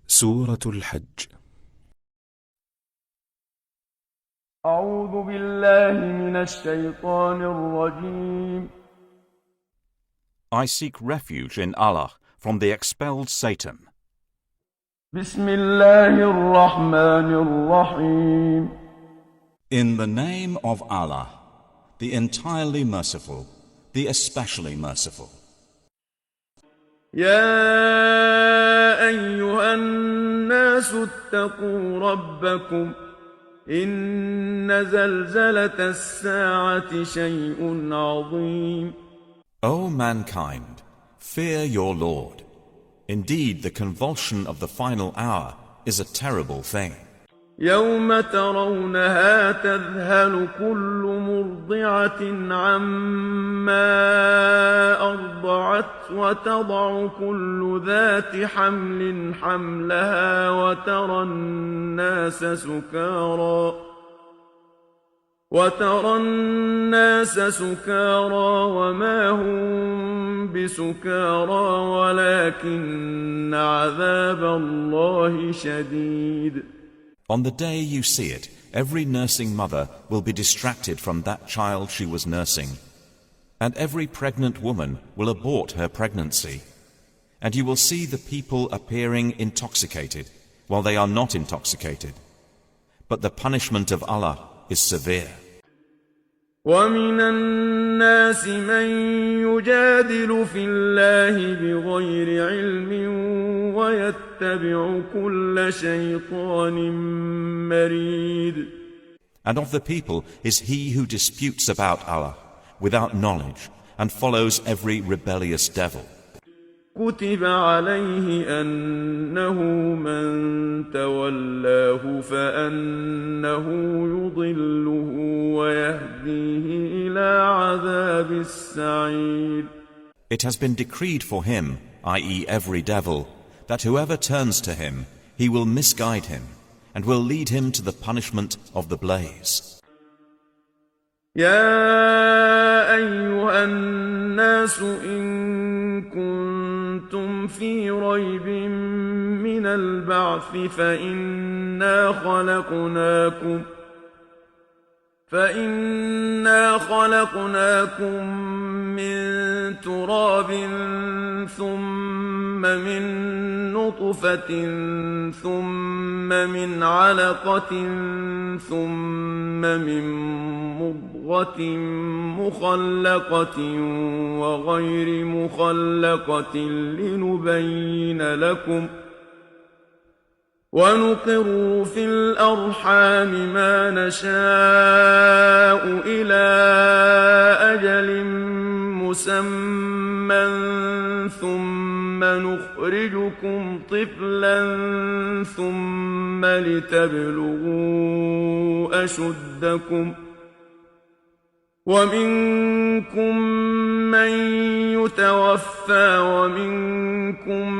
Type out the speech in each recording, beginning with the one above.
سورة الحج. أعوذ بالله من الشيطان الرجيم. I seek refuge in Allah from the expelled Satan. بسم الله الرحمن الرحيم. In the name of Allah, the entirely merciful, the especially merciful. يا أيها الناس اتقوا ربكم إن زلزلة الساعة شيء عظيم. O mankind, fear your Lord. Indeed, the convulsion of the final hour is a terrible thing. يوم ترونها تذهل كل مرضعة عما أرضعت وتضع كل ذات حمل حملها وترى الناس سكارى وما هم بسكارى ولكن عذاب الله شديد. On the day you see it, every nursing mother will be distracted from that child she was nursing, and every pregnant woman will abort her pregnancy. And you will see the people appearing intoxicated, while they are not intoxicated. But the punishment of Allah is severe. وَمِنَ النَّاسِ مَن يُجَادِلُ فِي اللَّهِ بِغَيْرِ عِلْمٍ وَيَتَّبِعُ كُلَّ شَيْطَانٍ مَرِيدٍ. And of the people is he who disputes about Allah without knowledge and follows every rebellious devil. كتب عليه أنه من تولاه فأنه يضله ويهديه إلى عذاب السعير. It has been decreed for him, i.e. every devil, that whoever turns to him, he will misguide him and will lead him to the punishment of the blaze. يا أيها الناس إن كنتم في ريب من البعث فإنا خلقناكم من تراب ثم من نطفة ثم من علقة ثم من مضغة مخلقة وغير مخلقة لنبين لكم ونقر في الأرحام ما نشاء إلى أجل مسمى ثم نخرجكم طفلا ثم لتبلغوا أشدكم ومنكم من يتوفى ومنكم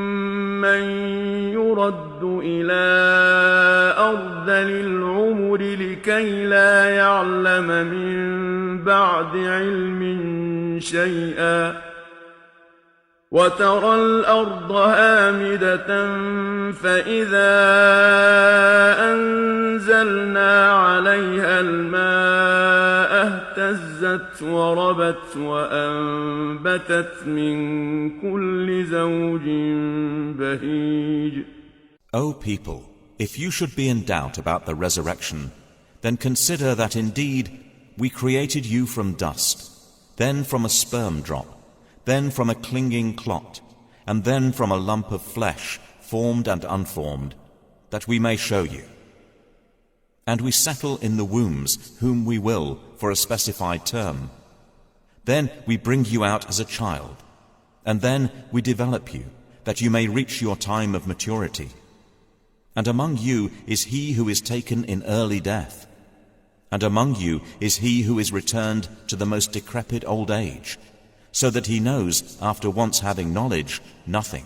من يرد إلى أرذل العمر لكي لا يعلم من بعد علم شيئا وترى الأرض هامدة فإذا أنزلنا عليها الماء اهتزت وربت وأنبتت من كل زوج بهيج. O people, if you should be in doubt about the resurrection, then consider that indeed we created you from dust, then from a sperm drop, then from a clinging clot, and then from a lump of flesh, formed and unformed, that we may show you. And we settle in the wombs whom we will for a specified term. Then we bring you out as a child, and then we develop you, that you may reach your time of maturity. And among you is he who is taken in early death, and among you is he who is returned to the most decrepit old age, so that he knows, after once having knowledge, nothing.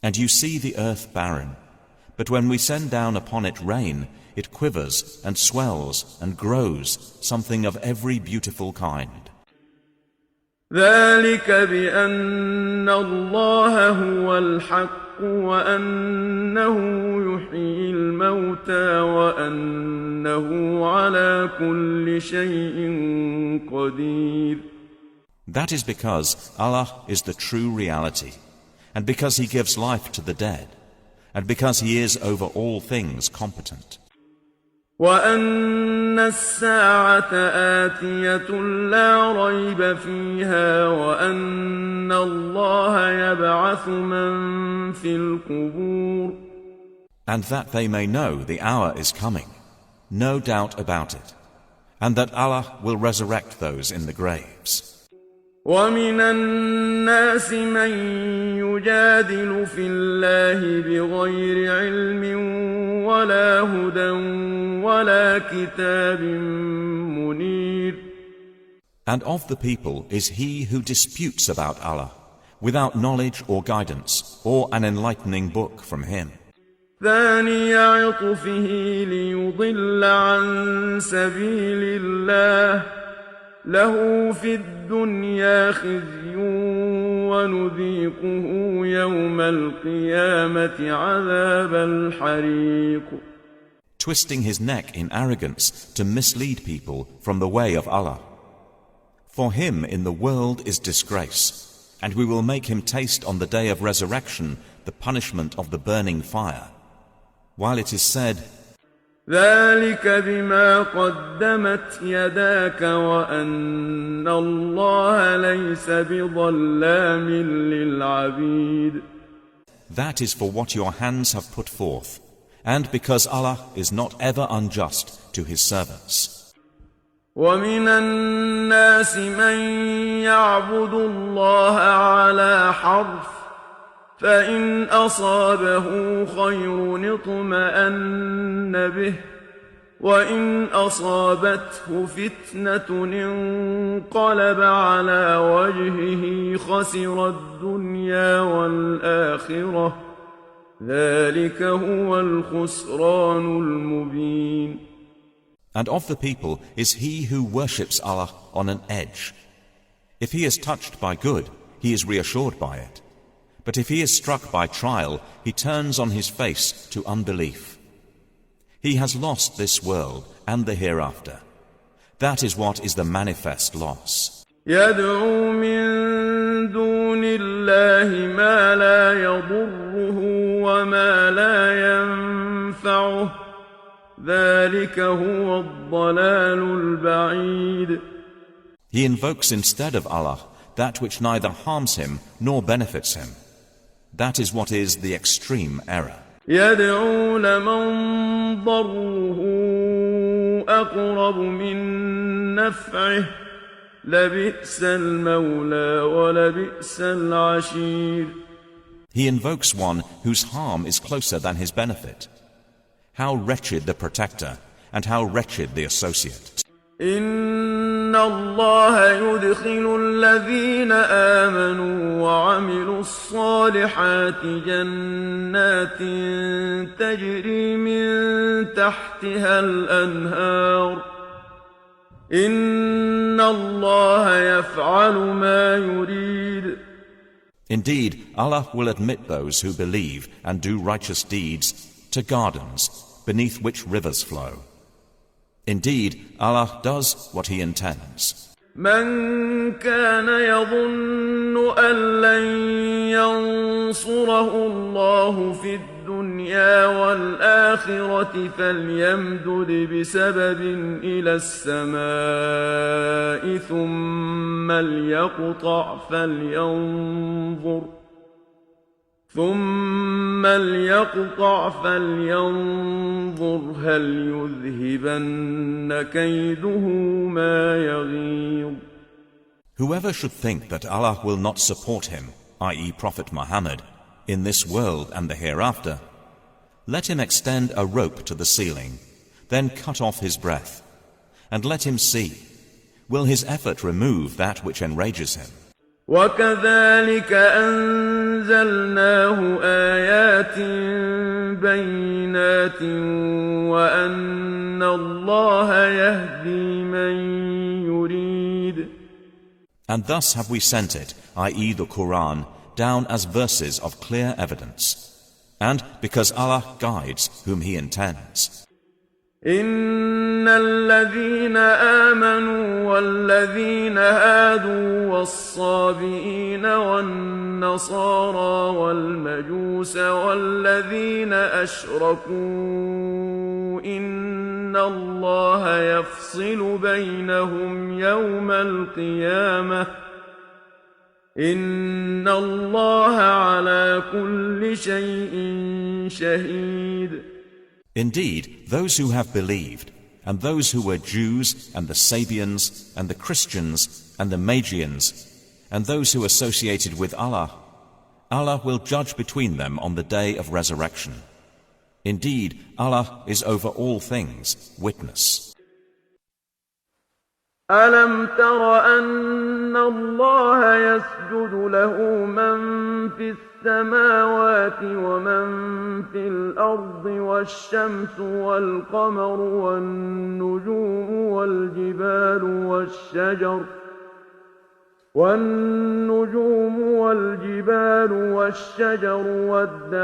And you see the earth barren, but when we send down upon it rain, it quivers and swells and grows something of every beautiful kind. ذلك بأن الله هو الحق وأنه يحيي الموتى وأنه على كل شيء قدير. That is because Allah is the true reality, and because He gives life to the dead, and because He is over all things competent. وأن الساعة آتية لا ريب فيها وأن الله يبعث من في القبور. And that they may know the hour is coming, no doubt about it, and that Allah will resurrect those in the graves. ومن الناس من يجادل في الله بغير علم ولا هدى ولا كتاب منير. And of the people is he who disputes about Allah, without knowledge or guidance, or an enlightening book from Him. ثاني عطفه ليضل عن سبيل الله له في الدنيا خزي ونذيقه يوم القيامة عذاب الحريق. Twisting his neck in arrogance to mislead people from the way of Allah. For him in the world is disgrace, and we will make him taste on the day of resurrection the punishment of the burning fire. While it is said, ذلك بما قدمت يداك وأن الله ليس بظلام للعبيد. That is for what your hands have put forth, and because Allah is not ever unjust to His servants. ومن الناس من يعبد الله على حرف فإن أصابه خير اطمأن به وإن أصابته فتنة انقلب على وجهه خسر الدنيا والآخرة ذلك هو الخسران المبين. And of the people is he who worships Allah on an edge. If he is touched by good, he is reassured by it. But if he is struck by trial, he turns on his face to unbelief. He has lost this world and the hereafter. That is what is the manifest loss. يدعو من دون الله ما لا يضره وما لا ينفعه ذلك هو الضلال البعيد. He invokes instead of Allah that which neither harms him nor benefits him. That is what is the extreme error. يدعو لمن ضره أقرب من نفعه لبئس المولى ولبئس العشير. He invokes one whose harm is closer than his benefit. How wretched the protector, and how wretched the associate. إن الله يدخل الذين آمنوا وعملوا الصالحات جنات تجري من تحتها الأنهار إن الله يفعل ما يريد. Indeed, Allah will admit those who believe and do righteous deeds to gardens beneath which rivers flow. Indeed, Allah does what He intends. من كان يظن أن لن ينصره الله في الدنيا والآخرة فليمدد بسبب إلى السماء ثم ليقطع فلينظر هل يذهبن كيده ما يغيظ. Whoever should think that Allah will not support him, i.e. Prophet Mohammed, in this world and the hereafter, let him extend a rope to the ceiling, then cut off his breath, and let him see, will his effort remove that which enrages him? وكذلك أنزلناه آيات بينات وأن الله يهدي من يريد. And thus have we sent it, i.e. the Quran, down as verses of clear evidence. And because Allah guides whom He intends. إن الذين آمنوا والذين هادوا والصابئين والنصارى والمجوس والذين أشركوا إن الله يفصل بينهم يوم القيامة إن الله على كل شيء شهيد. Indeed, those who have believed, and those who were Jews, and the Sabians, and the Christians, and the Magians, and those who associated with Allah, Allah will judge between them on the day of resurrection. Indeed, Allah is over all things, witness. ألم تر أن الله يسجد له من في السماوات ومن في الأرض والشمس والقمر والنجوم والجبال والشجر والدواب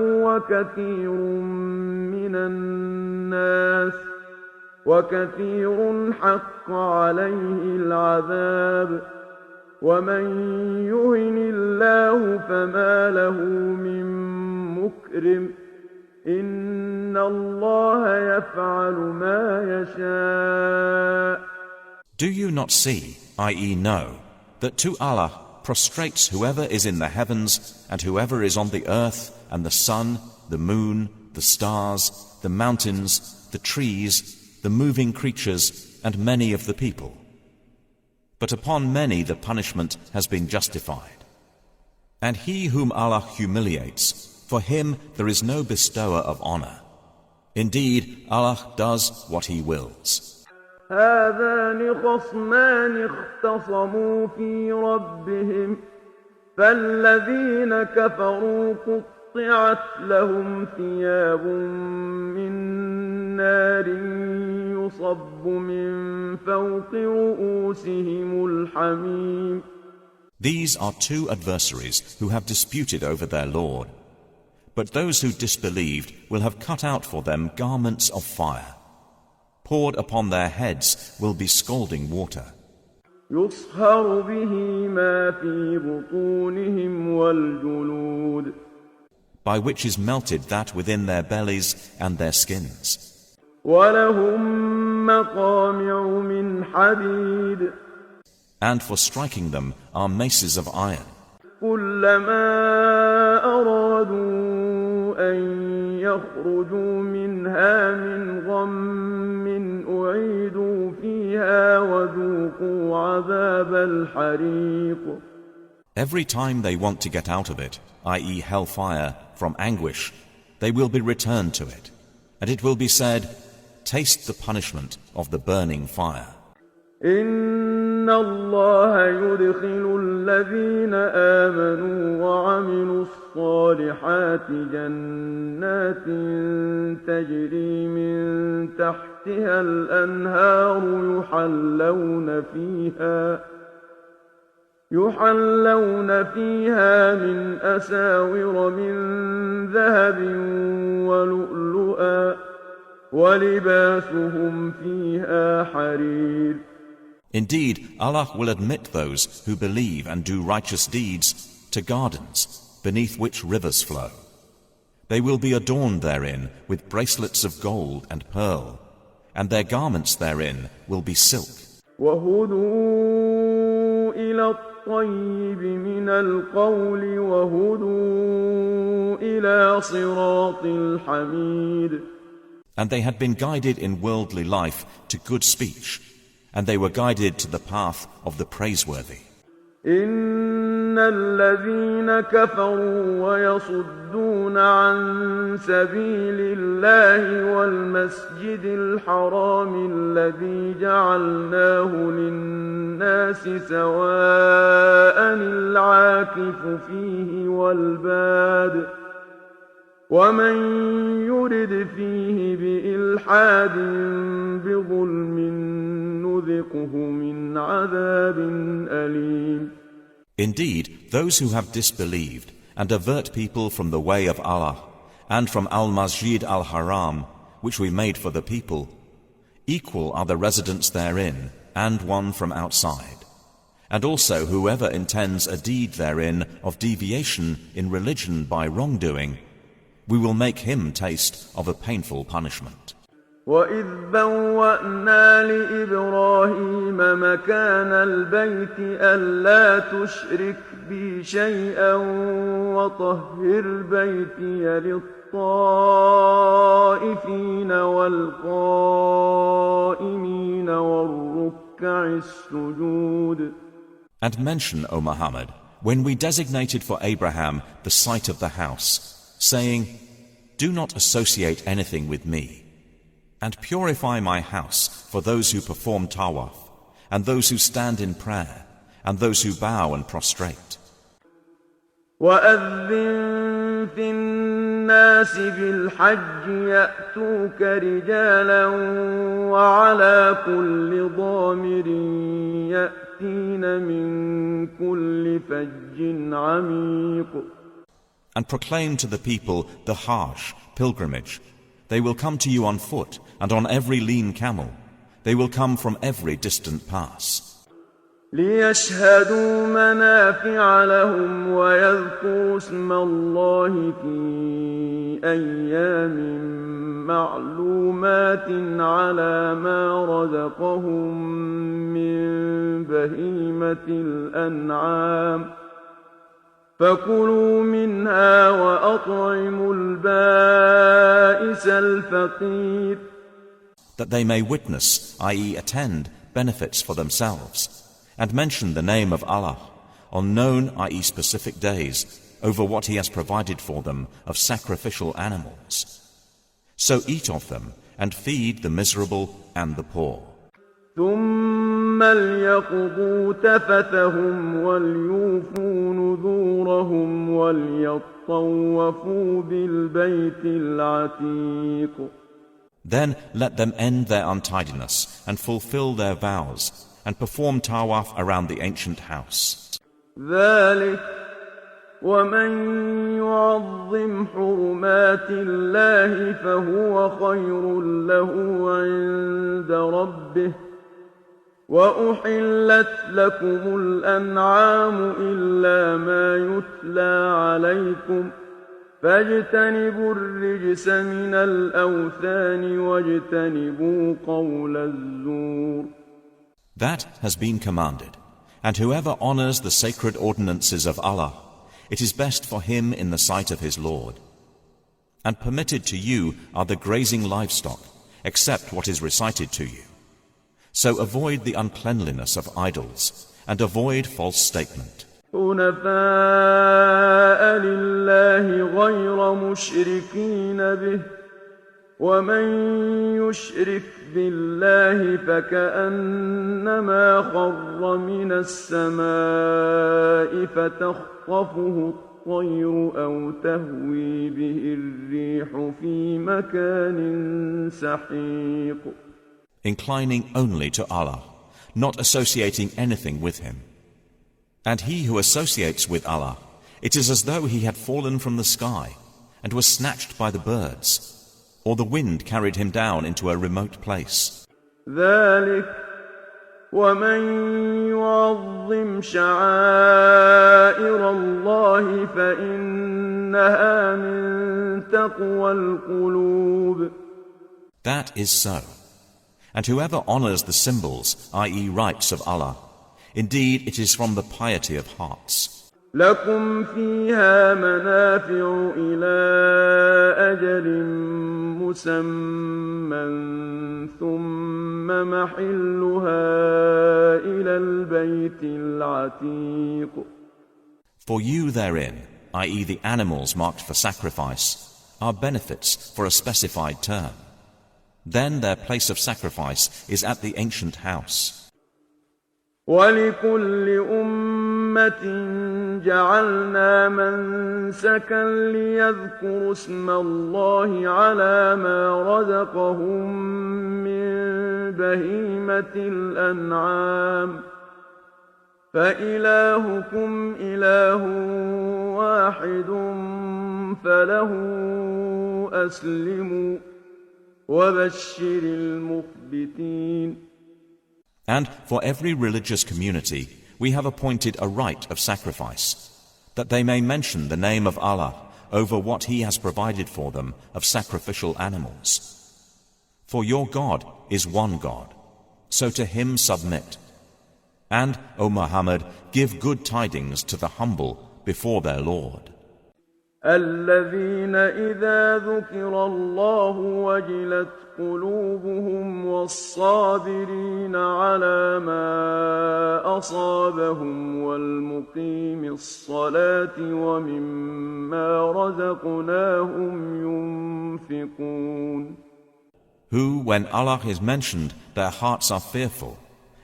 وكثير من الناس وكثير حق عليه العذاب ومن يهن الله فما له من مكرم إن الله يفعل ما يشاء. Do you not see, i.e. know, that to Allah prostrates whoever is in the heavens and whoever is on the earth and the sun, the moon, the stars, the mountains, the trees, the moving creatures, and many of the people. But upon many the punishment has been justified. And he whom Allah humiliates, for him there is no bestower of honor. Indeed, Allah does what He wills. هذان خصمان اختصموا في ربهم فالذين كفروا قطعت لهم ثياب من نار يصب من فوق رؤوسهم الحميم. These are two adversaries who have disputed over their Lord. But those who disbelieved will have cut out for them garments of fire. Poured upon their heads will be scalding water. يصهر به ما في بطونهم والجلود. By which is melted that within their bellies and their skins. ولهم مقامع من حديد. And for striking them are maces of iron. كلما أرادوا أن يخرجوا منها من غم أعيدوا فيها وذوقوا عذاب الحريق. Every time they want to get out of it, i.e. hellfire, from anguish, they will be returned to it. And it will be said, taste the punishment of the burning fire. إن الله يدخل الذين آمنوا وعملوا الصالحات جنات تجري من تحتها الأنهار يحلون فيها من أساور من ذهب ولؤلؤا ولباسهم فيها حرير. Indeed, Allah will admit those who believe and do righteous deeds to gardens beneath which rivers flow. They will be adorned therein with bracelets of gold and pearl, and their garments therein will be silk. وهدوا إلى الطيب من القول وهدوا إلى صراط الحميد. And they had been guided in worldly life to good speech, and they were guided to the path of the praiseworthy. إن الذين كفروا ويصدون عن سبيل الله والمسجد الحرام الذي جعلناه للناس سواء العاكف فيه والباد ومن يرد فيه بإلحاد بظلم نذقه من عذاب أليم. Indeed, those who have disbelieved and avert people from the way of Allah and from Al-Masjid Al-Haram, which we made for the people, equal are the residents therein and one from outside. And also whoever intends a deed therein of deviation in religion by wrongdoing, we will make him taste of a painful punishment. وَإِذْ بَوَّأْنَا لِإِبْرَاهِيمَ مَكَانَ الْبَيْتِ أَلَّا تُشْرِكْ بِي شَيْئًا وَطَهِّرْ بَيْتِيَ لِلطَّائِفِينَ وَالْقَائِمِينَ وَالرُّكَّعِ السُّجُودِ. And mention, O Muhammad, when we designated for Abraham the site of the house, saying, "Do not associate anything with me, and purify my house for those who perform tawaf, and those who stand in prayer, and those who bow and prostrate." وَأَذِّن فِي النَّاسِ بِالْحَجِّ يَأْتُوكَ رِجَالًا وَعَلَى كُلِّ ضَامِرٍ يَأْتِينَ مِنْ كُلِّ فَجٍّ عَمِيقٍ. And proclaim to the people the Hajj, pilgrimage. They will come to you on foot and on every lean camel. They will come from every distant pass. لِيَشْهَدُوا مَنَافِعَ لَهُمْ وَيَذْكُرُوا اسْمَ اللَّهِ فِي أَيَّامٍ مَّعْلُومَاتٍ عَلَى مَا رَزَقَهُم مِّن بَهِيمَةِ الْأَنْعَامِ فَكُلُوا مِنْهَا وَأَطْعِمُوا الْبَائِسَ الْفَقِيرَ. That they may witness, i.e. attend, benefits for themselves, and mention the name of Allah on known, i.e. specific days, over what He has provided for them of sacrificial animals. So eat of them and feed the miserable and the poor. ثُمَّ لْيَقْضُوا تَفَثَهُمْ وَلْيُوفُوا نُذُورَهُمْ وَلْيَطَّوَّفُوا بِالْبَيْتِ الْعَتِيقِ. Then let them end their untidiness and fulfill their vows and perform tawaf around the ancient house. ذَلِكَ وَمَنْ يُعَظِّمْ حُرُمَاتِ اللَّهِ فَهُوَ خَيْرٌ لَهُ عِندَ رَبِّهِ وَأُحِلَّتْ لَكُمُ الْأَنْعَامُ إِلَّا مَا يُتْلَى عَلَيْكُمْ فَاجْتَنِبُوا الرِّجْسَ مِنَ الْأَوْثَانِ وَاجْتَنِبُوا قَوْلَ الزُّورِ. That has been commanded, and whoever honors the sacred ordinances of Allah, it is best for him in the sight of his Lord. And permitted to you are the grazing livestock, except what is recited to you. So avoid the uncleanliness of idols, and avoid false statement. حُنَفَاءَ لِلَّهِ غَيْرَ مُشْرِكِينَ بِهِ وَمَنْ يُشْرِكْ بِاللَّهِ فَكَأَنَّمَا خَرَّ مِنَ السَّمَاءِ فَتَخْطَفُهُ الطَّيْرُ أَوْ تَهْوِي بِهِ الرِّيحُ فِي مَكَانٍ سَحِيقٍ. Inclining only to Allah, not associating anything with Him. And he who associates with Allah, it is as though he had fallen from the sky and was snatched by the birds, or the wind carried him down into a remote place. ذَلِكَ وَمَنْ يُعَظِّمْ شَعَائِرَ اللَّهِ فَإِنَّهَا مِنْ تَقْوَى الْقُلُوبِ. That is so. And whoever honors the symbols, i.e. rites of Allah, indeed it is from the piety of hearts. لَكُمْ فِيهَا مَنَافِعُ إِلَى أَجَلٍ مُّسَمًّى ثُمَّ مَحِلُّهَا إِلَى الْبَيْتِ الْعَتِيقِ. For you therein, i.e. the animals marked for sacrifice, are benefits for a specified term. Then their place of sacrifice is at the ancient house. وَلِكُلِّ أُمَّةٍ جعلنا منسكا ليذكروا اسم الله على ما رزقهم من بهيمة الأنعام فإلهكم إله واحد فله أسلموا وبشر المخبتين. And for every religious community we have appointed a rite of sacrifice, that they may mention the name of Allah over what He has provided for them of sacrificial animals. For your God is one God, so to Him submit. And, O Muhammad, give good tidings to the humble before their Lord. الذين إذا ذكر الله وجلت قلوبهم والصابرين على ما أصابهم والمقيم الصلاة ومما رزقناهم ينفقون. Who, when Allah is mentioned, their hearts are fearful,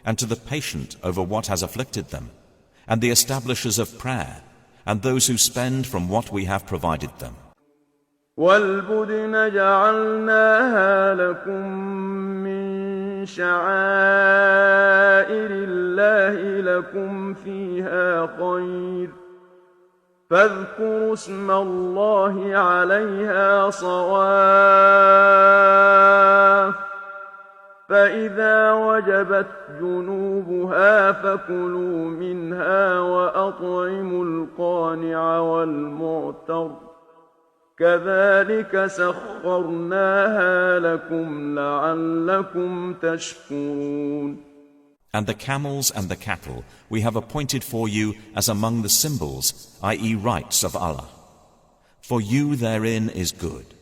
and to the patient over what has afflicted them, and the establishers of prayer, and those who spend from what we have provided them. وَالْبُدْنَ جَعَلْنَاهَا لَكُم مِّن شَعَائِرِ اللَّهِ لَكُمْ فِيهَا خَيْرٌ فاذكروا اسم الله عليها صواف فإذا وجبت جنوبها فكلوا منها وأطعموا القانع والمعتر كذلك سخرناها لكم لعلكم تشكرون. And the camels and the cattle we have appointed for you as among the symbols, i.e. rites of Allah. For you therein is good.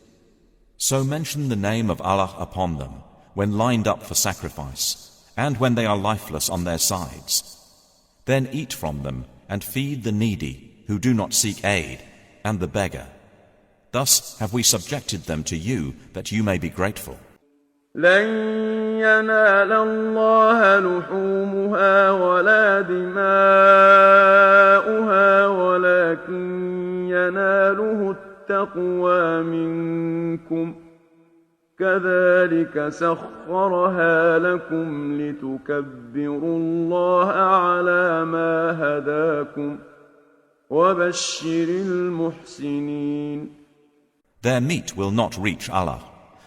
So mention the name of Allah upon them when lined up for sacrifice, and when they are lifeless on their sides. Then eat from them and feed the needy who do not seek aid, and the beggar. Thus have we subjected them to you that you may be grateful. لن ينال الله لحومها ولا دماؤها ولكن يناله التقوى منكم كذلك سخرها لكم لتكبروا الله على ما هداكم وبشر المحسنين. Their meat will not reach Allah,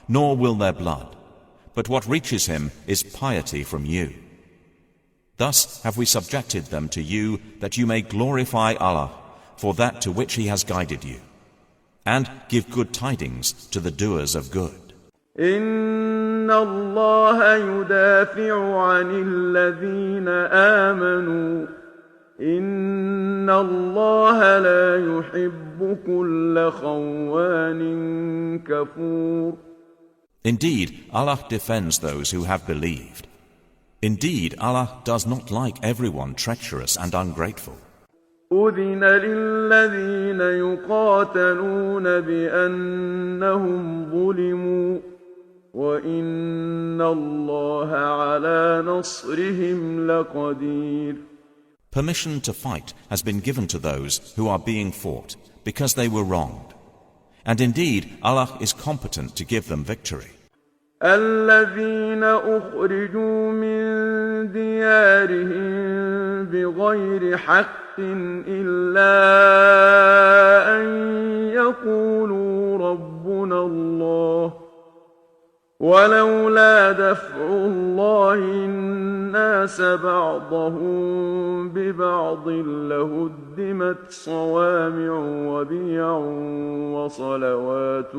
nor will their blood, but what reaches Him is piety from you. Thus have we subjected them to you that you may glorify Allah for that to which He has guided you, and give good tidings to the doers of good. إن الله يدافع عن الذين آمنوا إن الله لا يحب كل خوان كفور. Indeed, Allah defends those who have believed. Indeed, Allah does not like everyone treacherous and ungrateful. أذن للذين يقاتلون بأنهم ظلموا وإن الله على نصرهم لقدير. Permission to fight has been given to those who are being fought because they were wronged. And indeed, Allah is competent to give them victory. الذين أخرجوا من ديارهم بغير حق إلا أن يقولوا ربنا الله ولولا دفع الله الناس بعضهم ببعض لهدمت صوامع وبيع وصلوات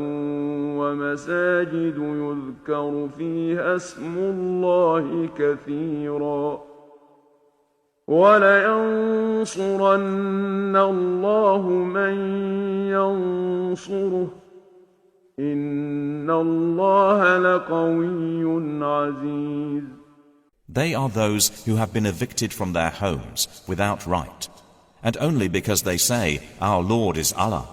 ومساجد يذكر فيها اسم الله كثيرا ولينصرن الله من ينصره إن الله لقوي عزيز. They are those who have been evicted from their homes without right, and only because they say, Our Lord is Allah.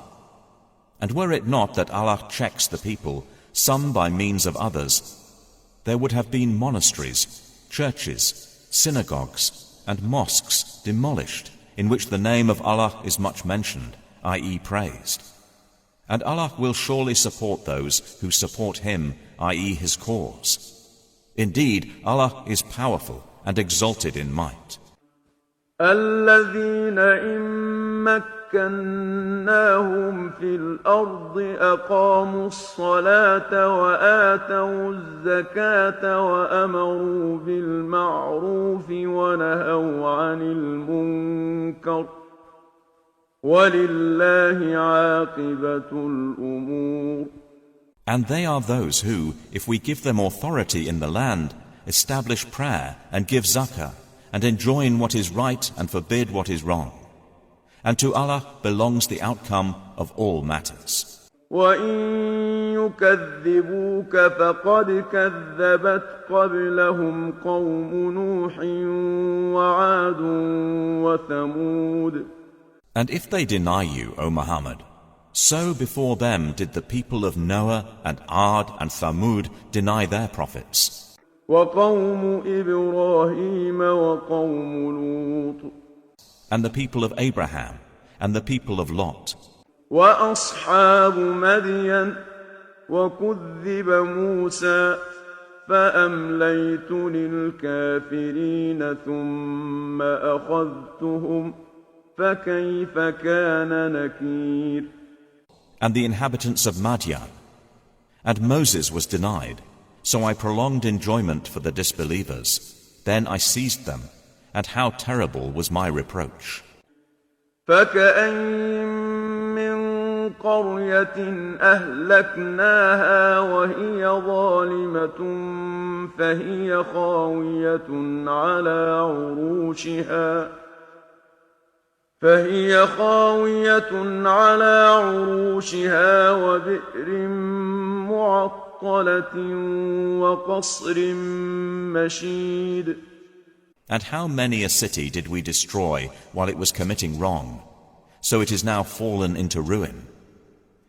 And were it not that Allah checks the people, some by means of others, there would have been monasteries, churches, synagogues, and mosques demolished in which the name of Allah is much mentioned, i.e. praised. And Allah will surely support those who support Him, i.e. His cause. Indeed, Allah is powerful and exalted in might. الذين إن مكناهم في الأرض أقاموا الصلاة وآتوا الزكاة وأمروا بالمعروف ونهوا عن المنكر ولله عاقبة الأمور. And they are those who, if we give them authority in the land, establish prayer and give zakah, and enjoin what is right and forbid what is wrong. And to Allah belongs the outcome of all matters. وَإِن يُكَذِّبُوكَ فَقَدْ كَذَّبَتْ قَبْلَهُمْ قَوْمُ نُوحٍ وَعَادٌ وَثَمُودَ. And if they deny you, O Muhammad, so before them did the people of Noah and Ad and Thamud deny their prophets. وَقَوْمُ إِبْرَاهِيمَ وَقَوْمُ لُوطٍ. And the people of Abraham and the people of Lot. وَأَصْحَابُ مَدْيَنَ وَكُذِّبَ مُوسَى فَأَمْلَيْتُ لِلْكَافِرِينَ ثُمَّ أَخَذْتُهُمْ فَكَيْفَ كَانَ نَكِيرِ. And the inhabitants of Madian. And Moses was denied, so I prolonged enjoyment for the disbelievers. Then I seized them, and how terrible was my reproach. فَكَأَيِّن مِّن قَرْيَةٍ أَهْلَكْنَاهَا وَهِيَ ظَالِمَةٌ فَهِيَ خَاوِيَةٌ عَلَى عُرُوشِهَا وَبِئْرٍ مُّعَطَّلَةٍ وَقَصْرٍ مَّشِيدٍ. And how many a city did we destroy while it was committing wrong, so it is now fallen into ruin?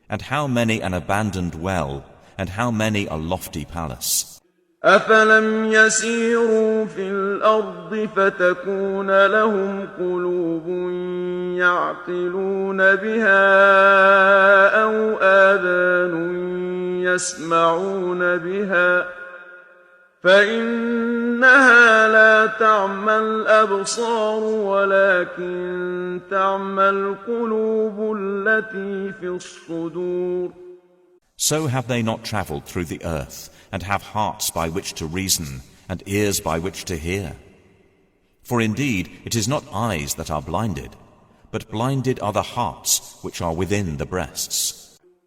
And how many an abandoned well, and how many a lofty palace? أَفَلَمْ يَسِيرُوا فِي الْأَرْضِ فَتَكُونَ لَهُمْ قُلُوبٌ يَعْقِلُونَ بِهَا أَوْ آذَانٌ يَسْمَعُونَ بِهَا فَإِنَّهَا لَا تَعْمَى الْأَبْصَارُ وَلَكِن تَعْمَى الْقُلُوبُ الَّتِي فِي الصُّدُورِ. So have they not travelled through the earth, and have hearts by which to reason, and ears by which to hear? For indeed it is not eyes that are blinded, but blinded are the hearts which are within the breasts.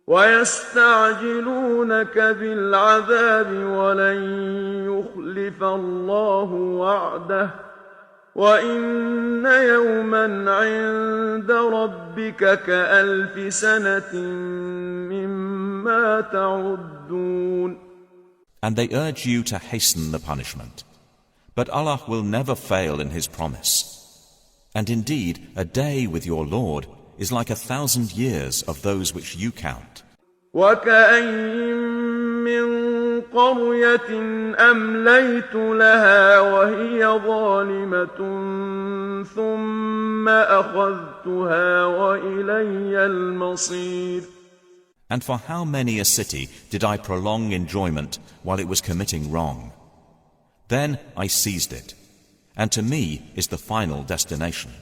وَيَسْتَعْجِلُونَكَ بِالْعَذَابِ وَلَن يُخْلِفَ اللَّهُ وَعْدَهُ وَإِنَّ يَوْمًا عِندَ رَبِّكَ كَأَلْفِ سَنَةٍ مِّمَّا تَعُدُّونَ. And they urge you to hasten the punishment. But Allah will never fail in His promise. And indeed, a day with your Lord is like 1,000 years of those which you count. وَكَأَيِّن مِّن قَرْيَةٍ أَمْلَيْتُ لَهَا وَهِيَ ظَالِمَةٌ ثُمَّ أَخَذْتُهَا وَإِلَيَّ الْمَصِيرُ. And for how many a city did I prolong enjoyment while it was committing wrong? Then I seized it, and to me is the final destination.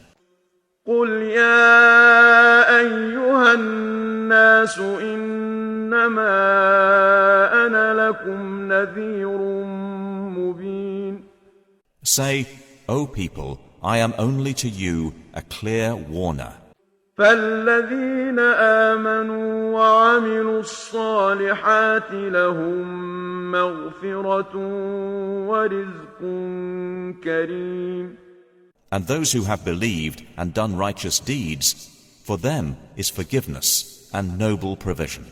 قُلْ يَا أَيُّهَا النَّاسُ إِنَّمَا أَنَا لَكُمْ نَذِيرٌ مُبِينٌ. Say, O people, I am only to you a clear warner. فَالَّذِينَ آمَنُوا وَعَمِلُوا الصَّالِحَاتِ لَهُم مَّغْفِرَةٌ وَرِزْقٌ كَرِيمٌ. And those who have believed and done righteous deeds, for them is forgiveness and noble provision.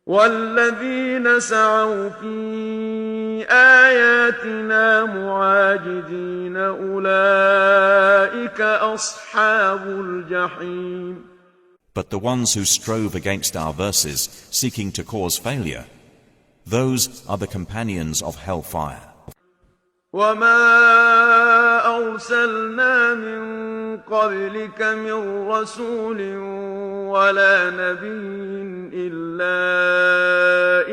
وَالَّذِينَ سَعَوْا فِي آيَاتِنَا مُعَاجِزِينَ أُولَئِكَ أَصْحَابُ الْجَحِيمِ. But the ones who strove against our verses, seeking to cause failure, those are the companions of hellfire. وَمَا أَرْسَلْنَا مِن قبلك من رسول ولا نبي إلا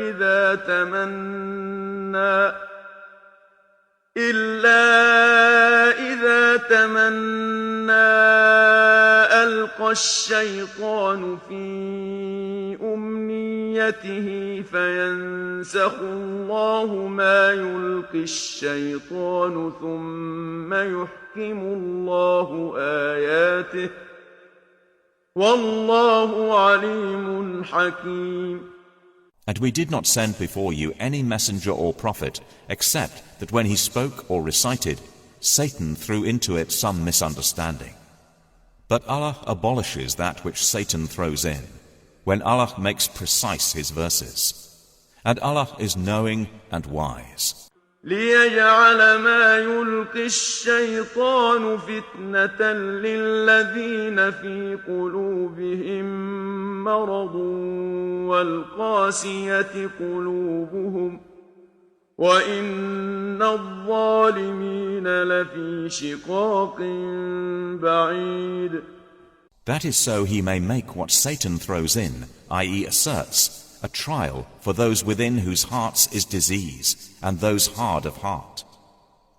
إذا تمنى ألقى الشيطان في أمنيته فينسخ الله ما يلقي الشيطان ثم يحكم الله آياته والله عليم حكيم. And we did not send before you any messenger or prophet, except that when he spoke or recited, Satan threw into it some misunderstanding. But Allah abolishes that which Satan throws in, when Allah makes precise his verses. And Allah is knowing and wise. ليجعل ما يلقي الشيطان فتنة للذين في قلوبهم مرض والقاسية قلوبهم وإن الظالمين لفي شقاق بعيد. That is so he may make what Satan throws in, i.e. asserts, a trial for those within whose hearts is disease and those hard of heart.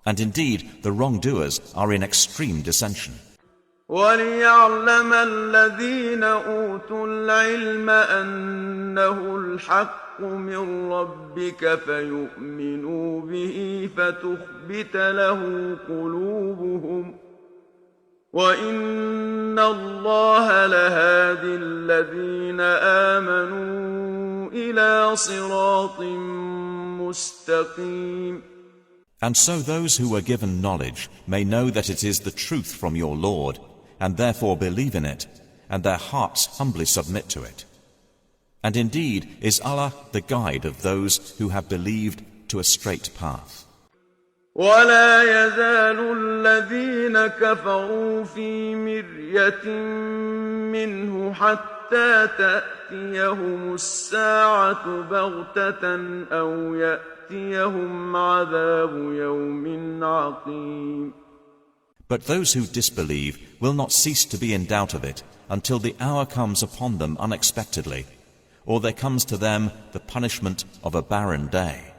And indeed the wrongdoers are in extreme dissension. وَلِيَعْلَمَ الَّذِينَ أُوتُوا الْعِلْمَ أَنَّهُ الْحَقُّ مِنْ رَبِّكَ فَيُؤْمِنُوا بِهِ فَتُخْبِتَ لَهُ قُلُوبُهُمْ وَإِنَّ اللَّهَ لَهَادِي الَّذِينَ آمَنُوا إِلَى صِرَاطٍ مُسْتَقِيمٍ. And so those who were given knowledge may know that it is the truth from your Lord, and therefore believe in it, and their hearts humbly submit to it. And indeed is Allah the guide of those who have believed to a straight path. ولا يزال الذين كفروا في مرية منه حتى تأتيهم الساعة بغتة أو يأتيهم عذاب يوم عقيم. But those who disbelieve will not cease to be in doubt of it until the hour comes upon them unexpectedly, or there comes to them the punishment of a barren day.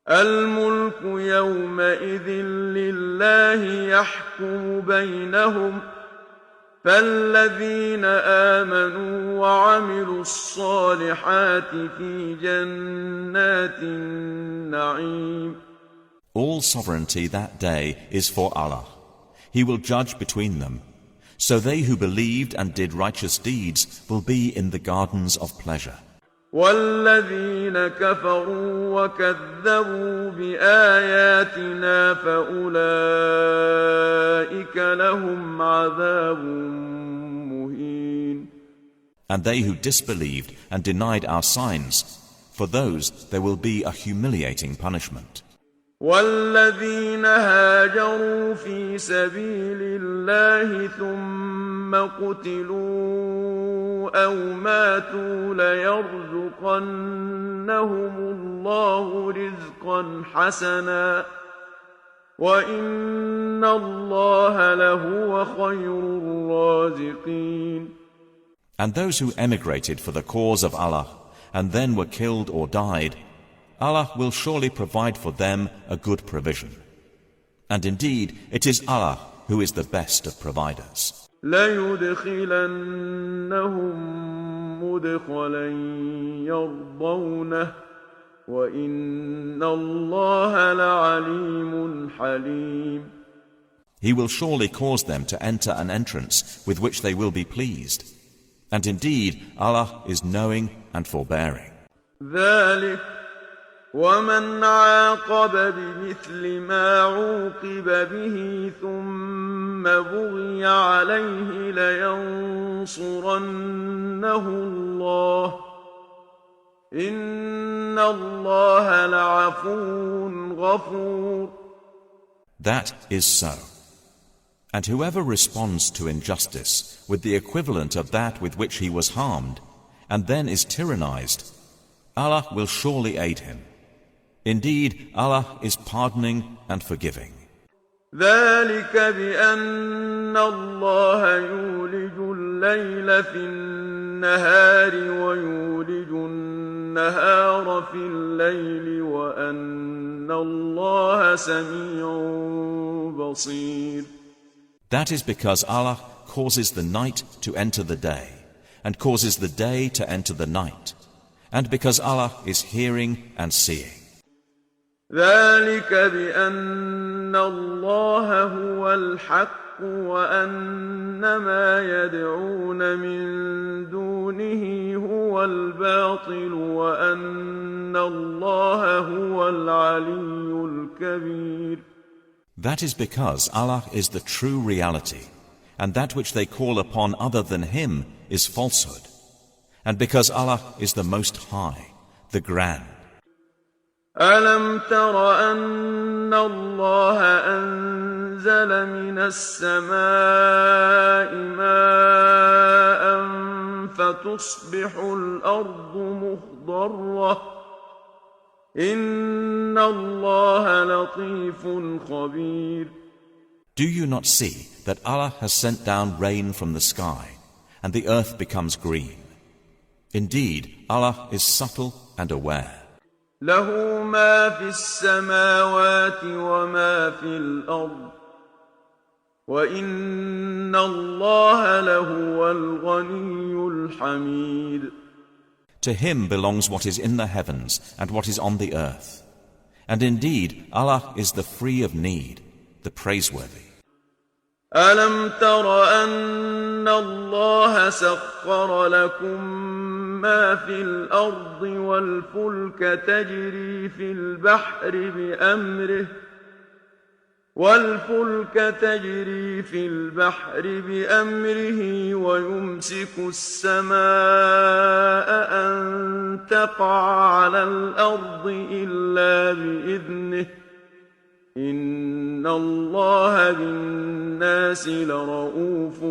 الملك يومئذ لله يحكم بينهم فالذين آمنوا وعملوا الصالحات في جنات النعيم. All sovereignty that day is for Allah. He will judge between them. So they who believed and did righteous deeds will be in the gardens of pleasure. والذين كفروا وكذبوا بآياتنا فأولئك لهم عذاب مهين. And they who disbelieved and denied our signs, for those there will be a humiliating punishment. والذين هاجروا في سبيل الله ثم قتلوا أو ماتوا ليرزقنهم الله رزقا حسنا وإن الله لهو خير الرازقين. And those who emigrated for the cause of Allah and then were killed or died, Allah will surely provide for them a good provision. And indeed, it is Allah who is the best of providers. لَيُدْخِلَنَّهُمْ مُدْخَلًا يَرْضَوْنَهُ وَإِنَّ اللَّهَ لَعَلِيمٌ حَلِيمٌ. He will surely cause them to enter an entrance with which they will be pleased. And indeed, Allah is knowing and forbearing. ذَلِكَ وَمَنْ عَاقَبَ بِمِثْلِ مَا عُوقِبَ بِهِ ثُمَّ بُغِيَ عَلَيْهِ لَيَنصُرَنَّهُ اللَّهُ إِنَّ اللَّهَ لَعَفُوٌّ غَفُورٌ. That is so. And whoever responds to injustice with the equivalent of that with which he was harmed, and then is tyrannized, Allah will surely aid him. Indeed, Allah is pardoning and forgiving. ذلك بأن الله يولج الليل في النهار ويولج النهار في الليل وأن الله سميع بصير. That is because Allah causes the night to enter the day, and causes the day to enter the night, and because Allah is hearing and seeing. ذلك بأن الله هو الحق وأن ما يدعون من دونه هو الباطل وأن الله هو العلي الكبير. That is because Allah is the true reality, and that which they call upon other than Him is falsehood, and because Allah is the Most High, the Grand. ألم تر أن الله أنزل من السماء ماء فتصبح الأرض مخضرة إن الله لطيف خبير. Do you not see that Allah has sent down rain from the sky, and the earth becomes green? Indeed, Allah is subtle and aware. له ما في السماوات وما في الأرض وإن الله لهو الغني الحميد. To Him belongs what is in the heavens and what is on the earth. And indeed, Allah is the free of need, the praiseworthy. ألم تر أن الله سخر لكم ما في الأرض والفلك تجري في البحر بأمره ويمسك السماء أن تقع على الأرض إلا بإذنه إن الله بالناس لرؤوف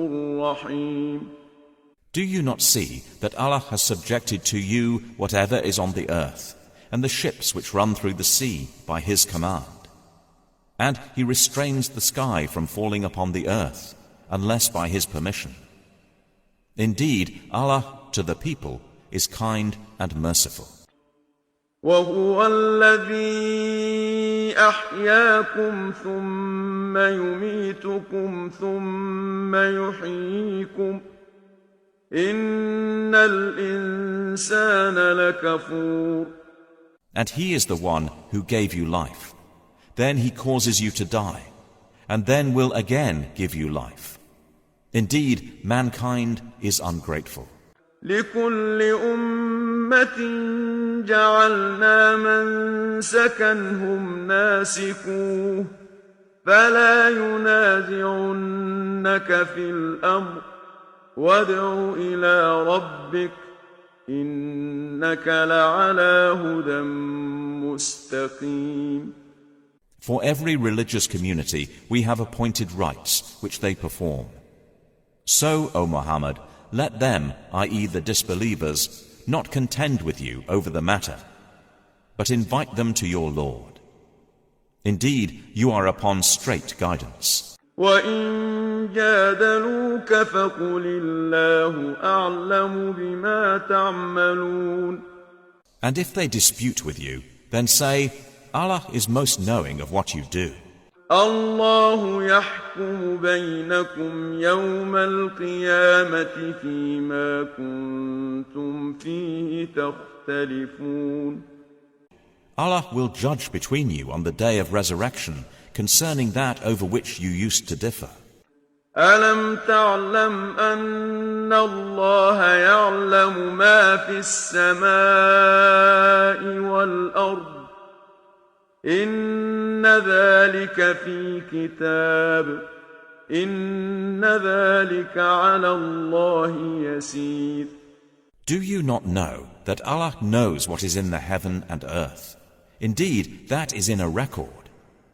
رحيم. Do you not see that Allah has subjected to you whatever is on the earth, and the ships which run through the sea by His command? And He restrains the sky from falling upon the earth, unless by His permission. Indeed, Allah to the people is kind and merciful. وهو الذي أحياكم ثم يميتكم ثم يحييكم إن الإنسان لكفور. And He is the one who gave you life. Then He causes you to die, and then will again give you life. Indeed, mankind is ungrateful. لكل أمة جعلنا منسكا هم ناسكوه فلا ينازعنك في الأمر وادع إلى ربك إنك لعلى هدى مستقيم. For every religious community we have appointed rites which they perform. So, O Mohammed, let them, i.e. the disbelievers, not contend with you over the matter, but invite them to your Lord. Indeed, you are upon straight guidance. وَإِن جَادَلُوكَ فَقُلِ اللَّهُ أَعْلَمُ بِمَا تَعْمَلُونَ. And if they dispute with you, then say, Allah is most knowing of what you do. الله يحكم بينكم يوم القيامة فيما كنتم فيه تختلفون. Allah will judge between you on the day of resurrection concerning that over which you used to differ. ألم تعلم أن الله يعلم ما في السماء والأرض إن ذلك في كتاب إن ذلك على الله يسير. Do you not know that Allah knows what is in the heaven and earth? Indeed, that is in a record.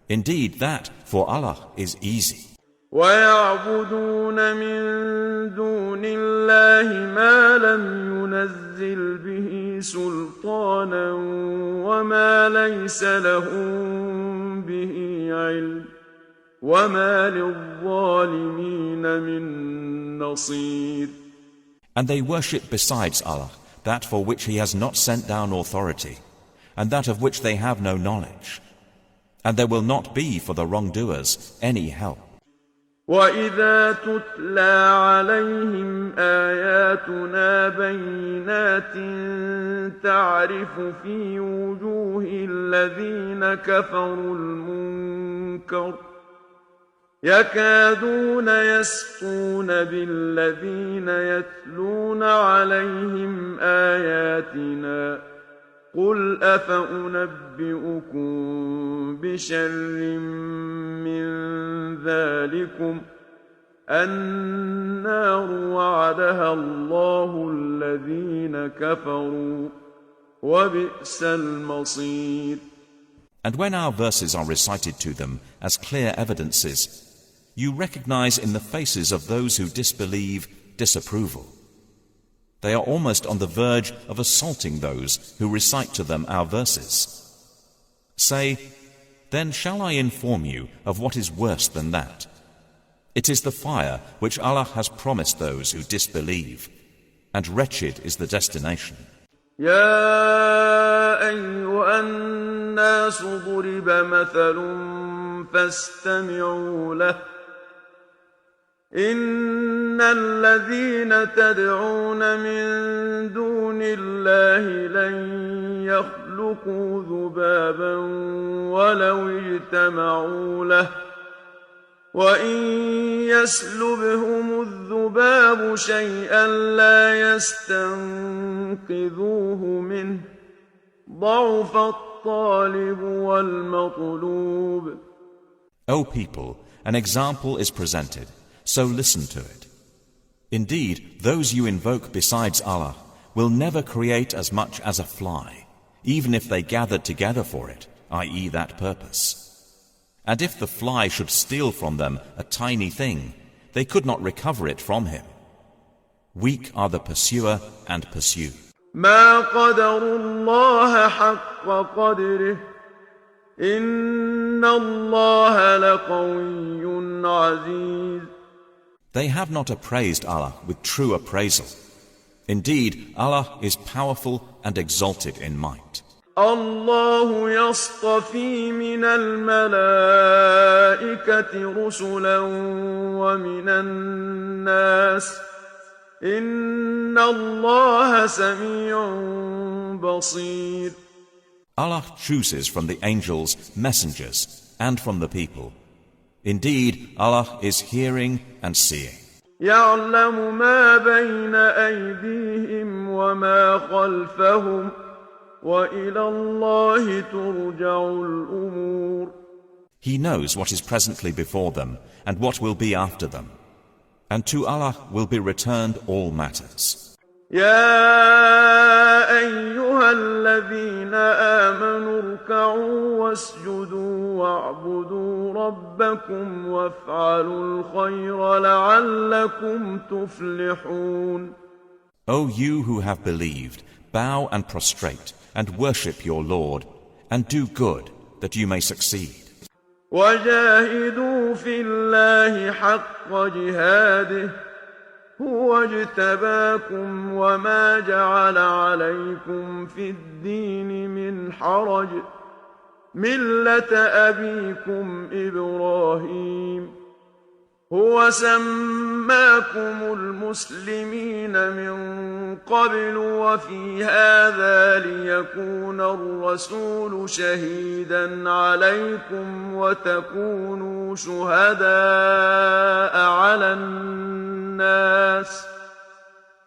Indeed, that for Allah is easy. ويعبدون من دون الله ما لم ينزل به سلطانا وما ليس لهم به علم وما للظالمين من نصير. And they worship besides Allah that for which He has not sent down authority, and that of which they have no knowledge. And there will not be for the wrongdoers any help. وَإِذَا تُتْلَى عَلَيْهِمْ آيَاتُنَا بَيِّنَاتٍ تَعْرِفُ فِي وُجُوهِ الَّذِينَ كَفَرُوا الْمُنكَرَ يَكَادُونَ يَسْطُونَ بِالَّذِينَ يَتْلُونَ عَلَيْهِمْ آيَاتِنَا قُلْ أَفَأُنَبِّئُكُم بِشَرٍّ مِّن ذَلِكُمْ النَّارُ وَعَدَهَا اللَّهُ الَّذِينَ كَفَرُوا وَبِئْسَ الْمَصِيرُ. And when our verses are recited to them as clear evidences, you recognize in the faces of those who disbelieve disapproval. They are almost on the verge of assaulting those who recite to them our verses. Say, then shall I inform you of what is worse than that? It is the fire which Allah has promised those who disbelieve, and wretched is the destination. يا أيها الناس ضرب مثل فاستمعوا له إن الذين تدعون من دون الله لن يخلقوا ذبابا ولو اجتمعوا له وإن يسلبهم الذباب شيئا لا يستنقذوه منه ضعف الطالب والمطلوب. O people, an example is presented, so listen to it. Indeed, those you invoke besides Allah will never create as much as a fly, even if they gathered together for it, i.e. that purpose. And if the fly should steal from them a tiny thing, they could not recover it from him. Weak are the pursuer and pursued. ما قدروا الله حق قدره إن الله لقوي عزيز. They have not appraised Allah with true appraisal. Indeed, Allah is powerful and exalted in might. الله يصطفي من الملائكة رسلا ومن الناس إن الله سميع بصير. Allah chooses from the angels messengers and from the people. Indeed, Allah is hearing and seeing. يعلم ما بين أيديهم وما خلفهم وإلى الله ترجع الأمور. He knows what is presently before them and what will be after them. And to Allah will be returned all matters. يا أيها الذين آمنوا اركعوا واسجدوا واعبدوا ربكم وافعلوا الخير لعلكم تفلحون. O you who have believed, bow and prostrate and worship your Lord, and do good that you may succeed. وجاهدوا في الله حق جهاده هو اجتباكم وما جعل عليكم في الدين من حرج ملة أبيكم إبراهيم هو سماكم المسلمين من قبل وفي هذا ليكون الرسول شهيدا عليكم وتكونوا شهداء على الناس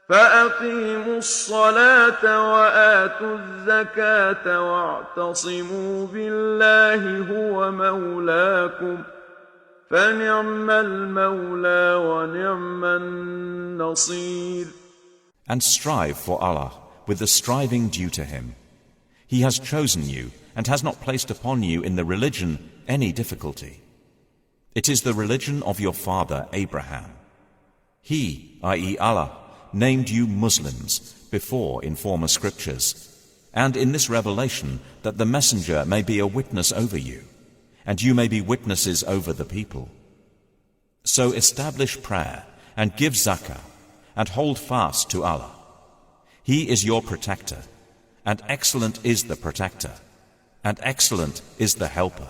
فأقيموا الصلاة وآتوا الزكاة واعتصموا بالله هو مولاكم فنعم المولى ونعم النصير. And strive for Allah with the striving due to Him. He has chosen you and has not placed upon you in the religion any difficulty. It is the religion of your father Abraham. He, i.e. Allah, named you Muslims before in former scriptures, and in this revelation that the messenger may be a witness over you. and you may be witnesses over the people. So establish prayer and give zakah and hold fast to Allah. He is your protector, and excellent is the protector, and excellent is the helper.